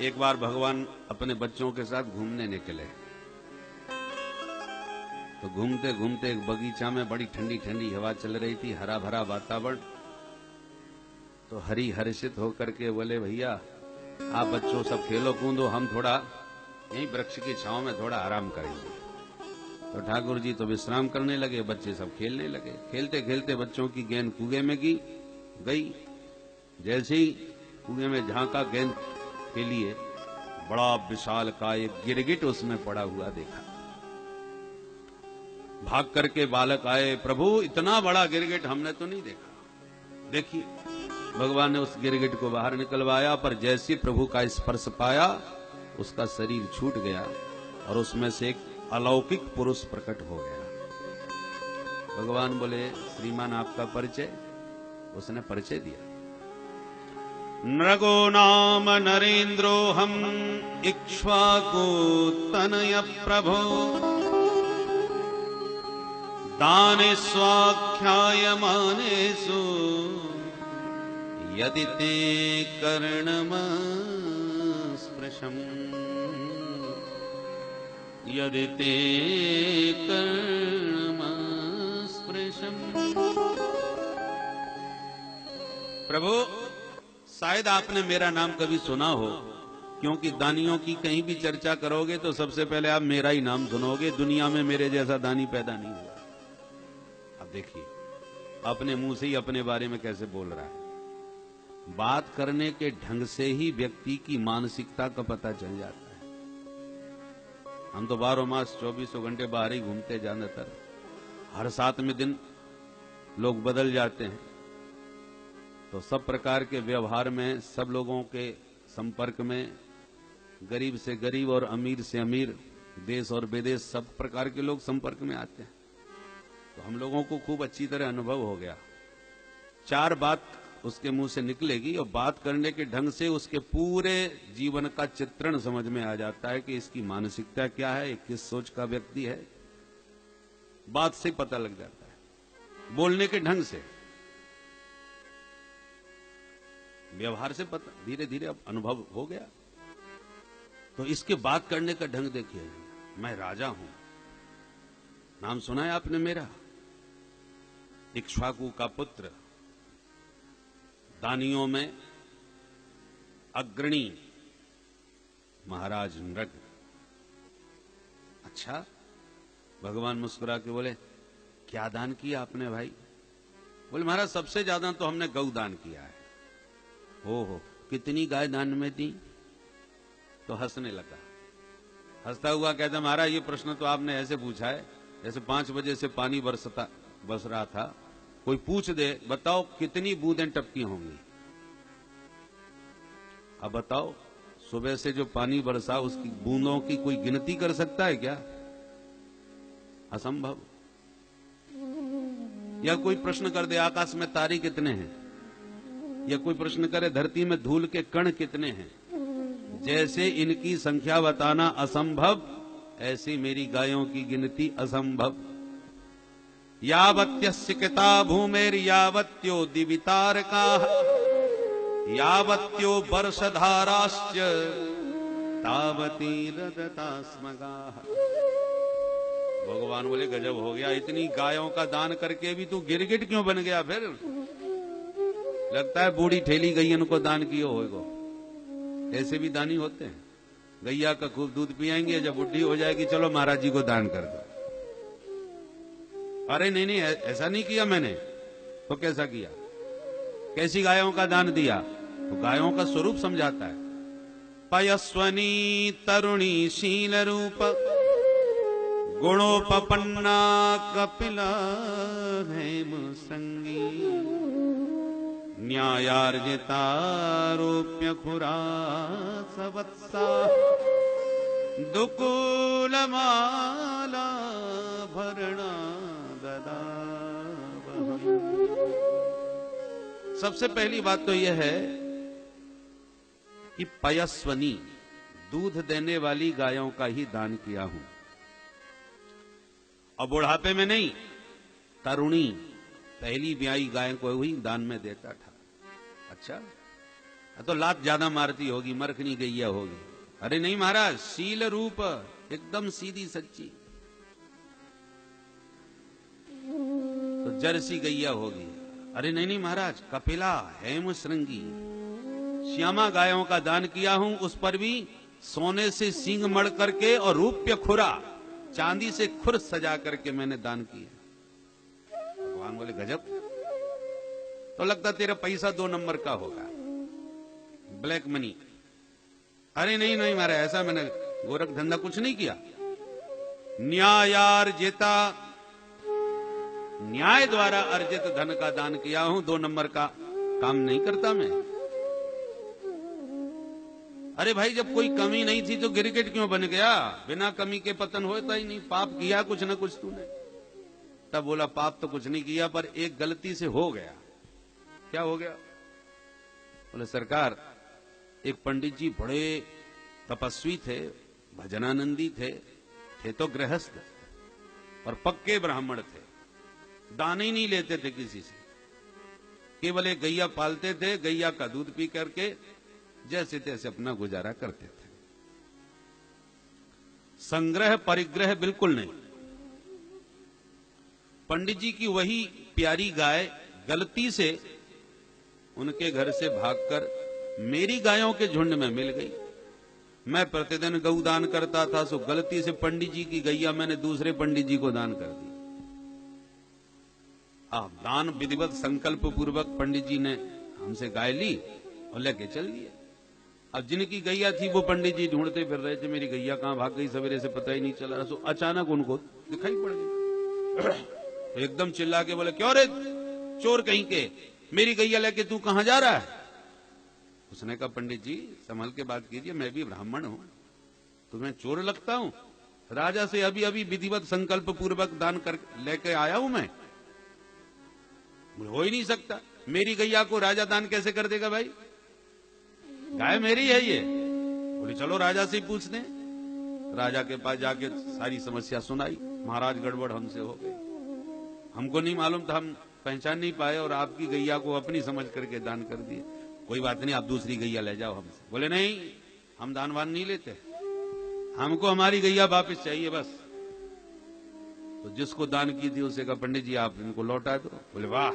एक बार भगवान अपने बच्चों के साथ घूमने निकले। तो घूमते घूमते एक बगीचा में बड़ी ठंडी ठंडी हवा चल रही थी, हरा भरा वातावरण। तो हरि हर्षित होकर के बोले, भैया आप बच्चों सब खेलो कूदो, हम थोड़ा यहीं वृक्ष की छांव में थोड़ा आराम करेंगे। तो ठाकुर जी तो विश्राम करने लगे, बच्चे सब खेलने लगे। खेलते खेलते बच्चों की गेंद कुएं में गई। जैसे ही कुएं में झांका गेंद के लिए, बड़ा विशाल का एक गिरगिट उसमें पड़ा हुआ देखा। भाग करके बालक आए, प्रभु इतना बड़ा गिरगिट हमने तो नहीं देखा। देखिए, भगवान ने उस गिरगिट को बाहर निकलवाया, पर जैसे प्रभु का स्पर्श पाया उसका शरीर छूट गया और उसमें से एक अलौकिक पुरुष प्रकट हो गया। भगवान बोले, श्रीमान आपका परिचय? उसने परिचय दिया। नृगो नाम नरेंद्रो हम इक्ष्वाकु तनय प्रभो दाने स्वाख्यायमानेषु यदि ते कर्णमस्पृशम् यदि ते कर्णमस्पृशम्। प्रभु, शायद आपने मेरा नाम कभी सुना हो, क्योंकि दानियों की कहीं भी चर्चा करोगे तो सबसे पहले आप मेरा ही नाम सुनोगे। दुनिया में मेरे जैसा दानी पैदा नहीं हुआ। अब देखिए, अपने मुंह से ही अपने बारे में कैसे बोल रहा है। बात करने के ढंग से ही व्यक्ति की मानसिकता का पता चल जाता है। हम तो 12 मास 24 घंटे बाहर ही घूमते, ज्यादातर हर 7वें दिन लोग बदल जाते हैं। तो सब प्रकार के व्यवहार में, सब लोगों के संपर्क में, गरीब से गरीब और अमीर से अमीर, देश और विदेश, सब प्रकार के लोग संपर्क में आते हैं। तो हम लोगों को खूब अच्छी तरह अनुभव हो गया। 4 बात उसके मुंह से निकलेगी और बात करने के ढंग से उसके पूरे जीवन का चित्रण समझ में आ जाता है कि इसकी मानसिकता क्या है, किस सोच का व्यक्ति है। बात से पता लग जाता है, बोलने के ढंग से, व्यवहार से पता, धीरे धीरे अब अनुभव हो गया। तो इसके बात करने का ढंग देखिए। मैं राजा हूं, नाम सुना है आपने मेरा? इक्ष्वाकु का पुत्र, दानियों में अग्रणी महाराज नृग। अच्छा, भगवान मुस्कुरा के बोले, क्या दान किया आपने भाई? बोले, महाराज सबसे ज्यादा तो हमने गौ दान किया है। हो, कितनी गाय दान में दी? तो हंसने लगा। हंसता हुआ कहता, महाराज ये प्रश्न तो आपने ऐसे पूछा है जैसे 5 बजे से पानी बरस रहा था, कोई पूछ दे, बताओ कितनी बूंदें टपकी होंगी? अब बताओ, सुबह से जो पानी बरसा उसकी बूंदों की कोई गिनती कर सकता है क्या? असंभव। या कोई प्रश्न कर दे, आकाश में तारे कितने हैं? या कोई प्रश्न करे, धरती में धूल के कण कितने हैं? जैसे इनकी संख्या बताना असंभव, ऐसी मेरी गायों की गिनती असंभव। यावत्यस्य कृता भूमेर यावत्यो दिवितारकाः यावत्यो वर्षधाराश्च तावती रदतास्मगाः। भगवान बोले, गजब हो गया, इतनी गायों का दान करके भी तू गिरगिट क्यों बन गया? फिर लगता है बूढ़ी ठेली गैयन को दान किए होएगो। ऐसे भी दानी होते हैं, गैया का खूब दूध पियाएंगे, जब बुढ़ी हो जाएगी चलो महाराज जी को दान कर दो। अरे नहीं, ऐसा नहीं किया मैंने। तो कैसा किया? कैसी गायों का दान दिया? तो गायों का स्वरूप समझाता है। पयस्वनी तरुणी शील रूप गुणोपपन्ना कपिला हेम संगी न्यायार्जितारोप्य खुरा सवत्सा दुकूलमाला भरणा ददा। सबसे पहली बात तो यह है कि पयस्वनी, दूध देने वाली गायों का ही दान किया हूं। और बुढ़ापे में नहीं, तरुणी, पहली ब्याई गाय को ही दान में देता था। अच्छा, तो लात ज्यादा मारती होगी, मरखनी गैया होगी। अरे नहीं महाराज, शील रूप एकदम सीधी सच्ची, तो जर्सी गैया होगी। अरे नहीं नहीं महाराज, कपिला हेम श्रृंगी श्यामा गायों का दान किया हूं, उस पर भी सोने से सींग मड़ करके और रूप्य खुरा चांदी से खुर सजा करके मैंने दान किया। भगवान बोले गजब, तो लगता तेरा पैसा 2 नंबर का होगा, ब्लैक मनी। अरे नहीं नहीं महाराज, ऐसा मैंने गोरख धंधा कुछ नहीं किया। न्यायार्जिता, न्याय द्वारा अर्जित धन का दान किया हूं, 2 नंबर का काम नहीं करता मैं। अरे भाई, जब कोई कमी नहीं थी तो गिरगिट क्यों बन गया? बिना कमी के पतन होता ही नहीं। पाप किया कुछ ना कुछ तूने। तब बोला पाप तो कुछ नहीं किया, पर एक गलती से हो गया। क्या हो गया? बोले सरकार, एक पंडित जी बड़े तपस्वी थे, भजनानंदी थे तो गृहस्थ और पक्के ब्राह्मण थे, दान ही नहीं लेते थे किसी से, केवल एक गैया पालते थे, गैया का दूध पी करके जैसे तैसे अपना गुजारा करते थे। संग्रह परिग्रह बिल्कुल नहीं। पंडित जी की वही प्यारी गाय गलती से उनके घर से भागकर मेरी गायों के झुंड में मिल गई। मैं प्रतिदिन गौदान करता था, सो गलती से पंडित जी की गैया मैंने दूसरे पंडित जी को दान कर दी। दान विधिवत संकल्प पूर्वक पंडित जी ने हमसे गाय ली और लेके चल दिए। अब जिनकी गैया थी वो पंडित जी ढूंढते फिर रहे थे, मेरी गैया कहां भाग गई, सवेरे से पता ही नहीं चला। सो अचानक उनको दिखाई पड़ गई, एकदम चिल्ला के बोले, क्यों रे चोर कहीं के, मेरी गैया लेके तू कहां जा रहा है? उसने कहा, पंडित जी संभल के बात कीजिए, मैं भी ब्राह्मण हूं, तुम्हें चोर लगता हूं? राजा से अभी अभी विधिवत संकल्प पूर्वक दान कर लेके आया हूं मैं। हो ही नहीं सकता, मेरी गैया को राजा दान कैसे कर देगा भाई? गाय मेरी है ये। बोले चलो राजा से ही पूछते हैं। राजा के पास जाके सारी समस्या सुनाई। महाराज गड़बड़ हमसे हो गई, हमको नहीं मालूम था, हम पहचान नहीं पाए और आपकी गैया को अपनी समझ करके दान कर दिए। कोई बात नहीं, आप दूसरी गैया ले जाओ हमसे। बोले नहीं, हम दान वान नहीं लेते, हमको हमारी गैया वापस चाहिए बस। तो जिसको दान की थी उसे कहा, पंडित जी आप इनको लौटा दो। बोले वाह,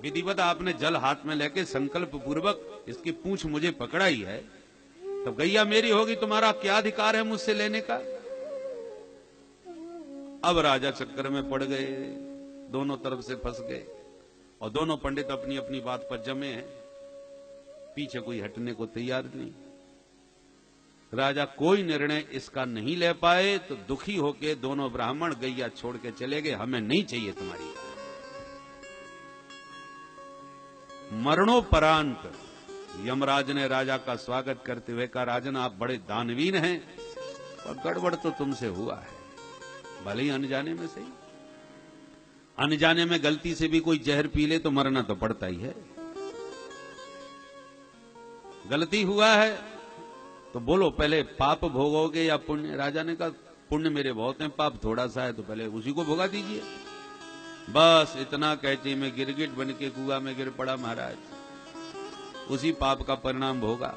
विधिवत आपने जल हाथ में लेके संकल्प पूर्वक इसकी पूंछ मुझे पकड़ाई है, तब गैया मेरी होगी, तुम्हारा क्या अधिकार है मुझसे लेने का? अब राजा चक्कर में पड़ गए, दोनों तरफ से फंस गए और दोनों पंडित अपनी अपनी बात पर जमे हैं, पीछे कोई हटने को तैयार नहीं। राजा कोई निर्णय इसका नहीं ले पाए तो दुखी होके दोनों ब्राह्मण गैया छोड़ के चले गए, हमें नहीं चाहिए तुम्हारी। मरणोपरांत यमराज ने राजा का स्वागत करते हुए कहा, राजन आप बड़े दानवीर हैं, और गड़बड़ तो तुमसे हुआ है, भले ही अनजाने में सही, अनजाने में गलती से भी कोई जहर पी ले तो मरना तो पड़ता ही है। गलती हुआ है तो बोलो, पहले पाप भोगोगे या पुण्य? राजा ने कहा, पुण्य मेरे बहुत हैं, पाप थोड़ा सा है, तो पहले उसी को भोगा दीजिए। बस इतना कहते में गिरगिट बन के कुआं में गिर पड़ा महाराज, उसी पाप का परिणाम भोगा।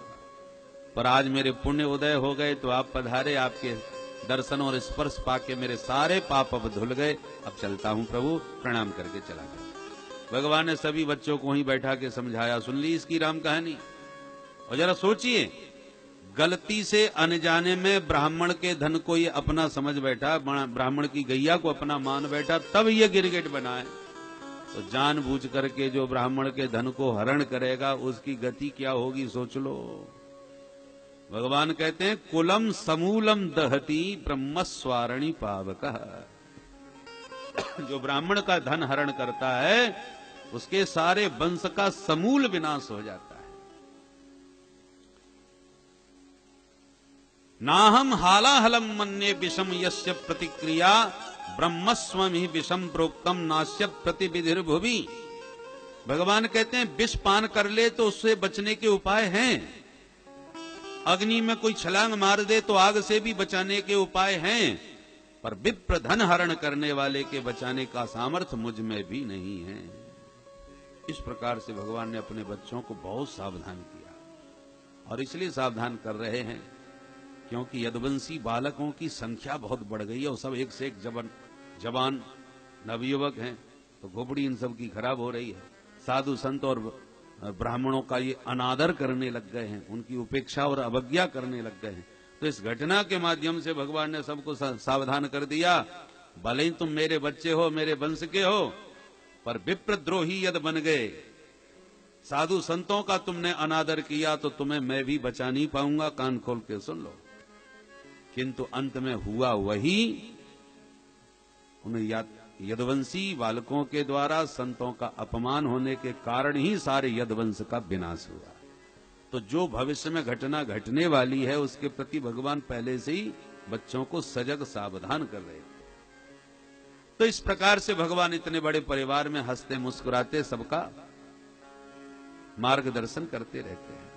पर आज मेरे पुण्य उदय हो गए तो आप पधारे, आपके दर्शन और स्पर्श पाके मेरे सारे पाप अब धुल गए। अब चलता हूं प्रभु, प्रणाम करके चला गया। भगवान ने सभी बच्चों को ही बैठा के समझाया, सुन ली इसकी राम कहानी। और जरा सोचिए, गलती से अनजाने में ब्राह्मण के धन को ये अपना समझ बैठा, ब्राह्मण की गैया को अपना मान बैठा, तब ये गिरगिट बना है। तो जानबूझ करके जो ब्राह्मण के धन को हरण करेगा उसकी गति क्या होगी सोच लो। भगवान कहते हैं, कुलम समूलम दहती ब्रह्मस्वारणी पावकः। जो ब्राह्मण का धन हरण करता है उसके सारे वंश का समूल विनाश हो जाता है। नाहम हालाहलम मन्ये विषम यस्य प्रतिक्रिया ब्रह्मस्वम ही विषम प्रोक्तम नाश्य प्रतिविधिर्भुवि। भगवान कहते हैं, विष पान कर ले तो उससे बचने के उपाय हैं, अग्नि में कोई छलांग मार दे तो आग से भी बचाने के उपाय हैं, पर विप्र धन हरण करने वाले के बचाने का सामर्थ्य मुझ में भी नहीं है। इस प्रकार से भगवान ने अपने बच्चों को बहुत सावधान किया। और इसलिए सावधान कर रहे हैं क्योंकि यदुवंशी बालकों की संख्या बहुत बढ़ गई है और सब एक से एक जवान नवयुवक हैं, तो घोपड़ी इन सब की खराब हो रही है। साधु संत और ब्राह्मणों का ये अनादर करने लग गए हैं, उनकी उपेक्षा और अवज्ञा करने लग गए हैं। तो इस घटना के माध्यम से भगवान ने सबको सावधान कर दिया, भले ही तुम मेरे बच्चे हो, मेरे वंश के हो, पर विप्रद्रोही यदि बन गए, साधु संतों का तुमने अनादर किया तो तुम्हें मैं भी बचा नहीं पाऊंगा। कान खोल के सुन लो। किंतु अंत में हुआ वही, उन्हें यदुवंशी बालकों के द्वारा संतों का अपमान होने के कारण ही सारे यदुवंश का विनाश हुआ। तो जो भविष्य में घटना घटने वाली है उसके प्रति भगवान पहले से ही बच्चों को सजग सावधान कर रहे थे। तो इस प्रकार से भगवान इतने बड़े परिवार में हंसते मुस्कुराते सबका मार्गदर्शन करते रहते हैं।